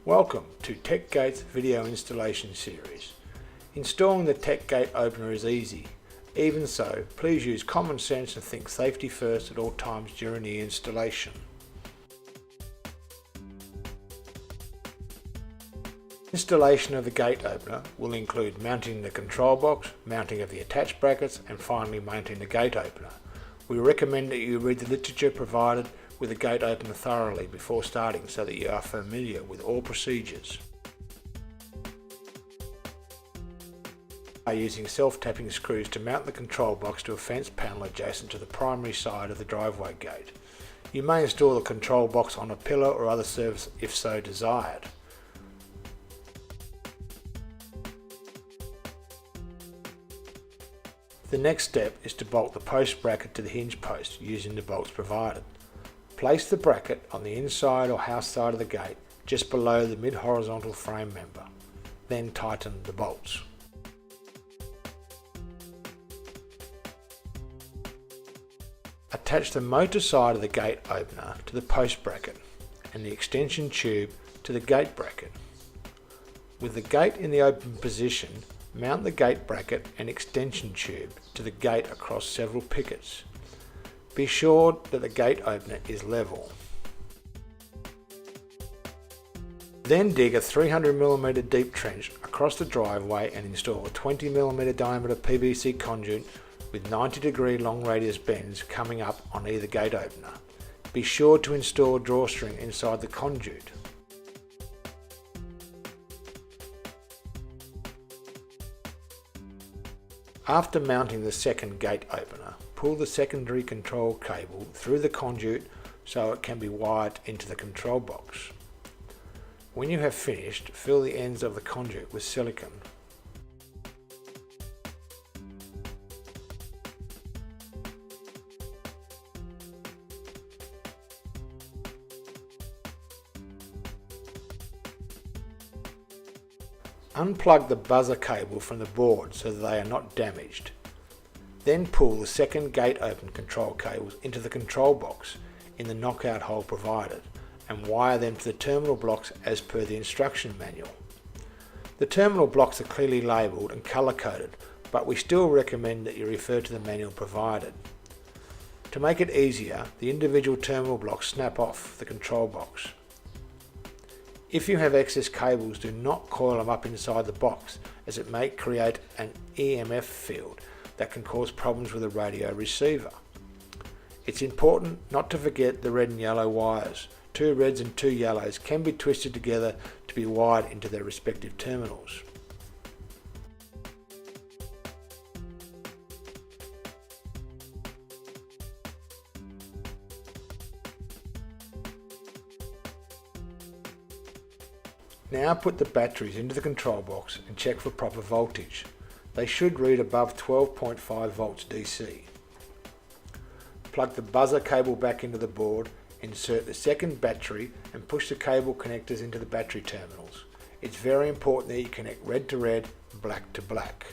Welcome to Tekgates video installation series. Installing the Tekgate opener is easy. Even so, please use common sense and think safety first at all times during the installation. Installation of the gate opener will include mounting the control box, mounting of the attached brackets and finally mounting the gate opener. We recommend that you read the literature provided with the gate opener thoroughly before starting so that you are familiar with all procedures. We are using self-tapping screws to mount the control box to a fence panel adjacent to the primary side of the driveway gate. You may install the control box on a pillar or other surface if so desired. The next step is to bolt the post bracket to the hinge post using the bolts provided. Place the bracket on the inside or house side of the gate just below the mid-horizontal frame member. Then tighten the bolts. Attach the motor side of the gate opener to the post bracket and the extension tube to the gate bracket. With the gate in the open position, mount the gate bracket and extension tube to the gate across several pickets. Be sure that the gate opener is level. Then dig a 300mm deep trench across the driveway and install a 20mm diameter PVC conduit with 90-degree long radius bends coming up on either gate opener. Be sure to install a drawstring inside the conduit. After mounting the second gate opener, pull the secondary control cable through the conduit so it can be wired into the control box. When you have finished, fill the ends of the conduit with silicone. Unplug the buzzer cable from the board so that they are not damaged. Then pull the second gate open control cables into the control box in the knockout hole provided and wire them to the terminal blocks as per the instruction manual. The terminal blocks are clearly labelled and colour coded, but we still recommend that you refer to the manual provided. To make it easier, the individual terminal blocks snap off the control box. If you have excess cables, do not coil them up inside the box as it may create an EMF field that can cause problems with the radio receiver. It's important not to forget the red and yellow wires. 2 reds and 2 yellows can be twisted together to be wired into their respective terminals. Now put the batteries into the control box and check for proper voltage. They should read above 12.5 volts DC. Plug the buzzer cable back into the board, insert the second battery and push the cable connectors into the battery terminals. It's very important that you connect red to red and black to black.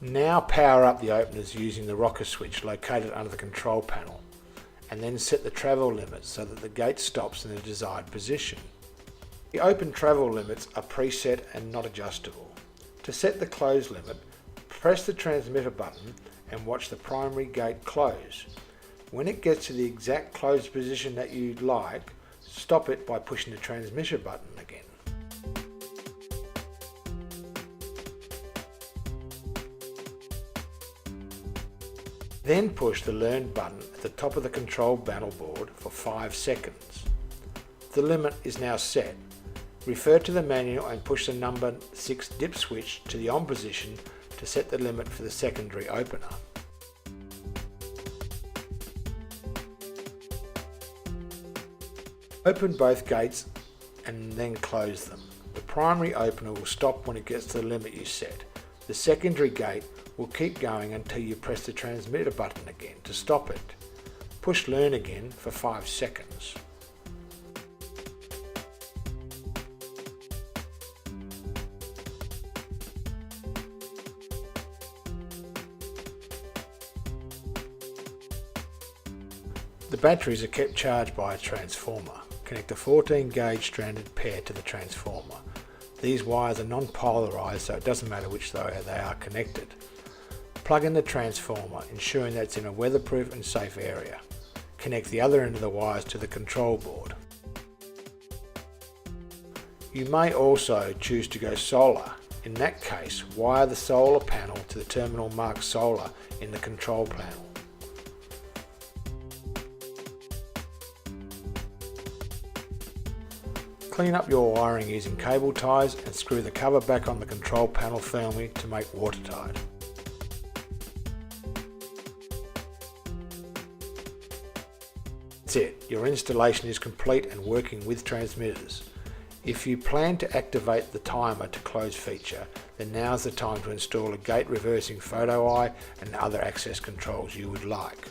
Now power up the openers using the rocker switch located under the control panel, and then set the travel limits so that the gate stops in the desired position. The open travel limits are preset and not adjustable. To set the close limit, press the transmitter button and watch the primary gate close. When it gets to the exact closed position that you'd like, stop it by pushing the transmitter button again. Then push the Learn button at the top of the control panel board for 5 seconds. The limit is now set. Refer to the manual and push the number 6 dip switch to the on position to set the limit for the secondary opener. Open both gates and then close them. The primary opener will stop when it gets to the limit you set. The secondary gate will keep going until you press the transmitter button again to stop it. Push Learn again for 5 seconds. The batteries are kept charged by a transformer. Connect a 14 gauge stranded pair to the transformer. These wires are non-polarised, so it doesn't matter which way they are connected. Plug in the transformer, ensuring that it's in a weatherproof and safe area. Connect the other end of the wires to the control board. You may also choose to go solar. In that case, wire the solar panel to the terminal marked solar in the control panel. Clean up your wiring using cable ties and screw the cover back on the control panel firmly to make watertight. That's it, your installation is complete and working with transmitters. If you plan to activate the timer to close feature, then now's the time to install a gate reversing photo eye and other access controls you would like.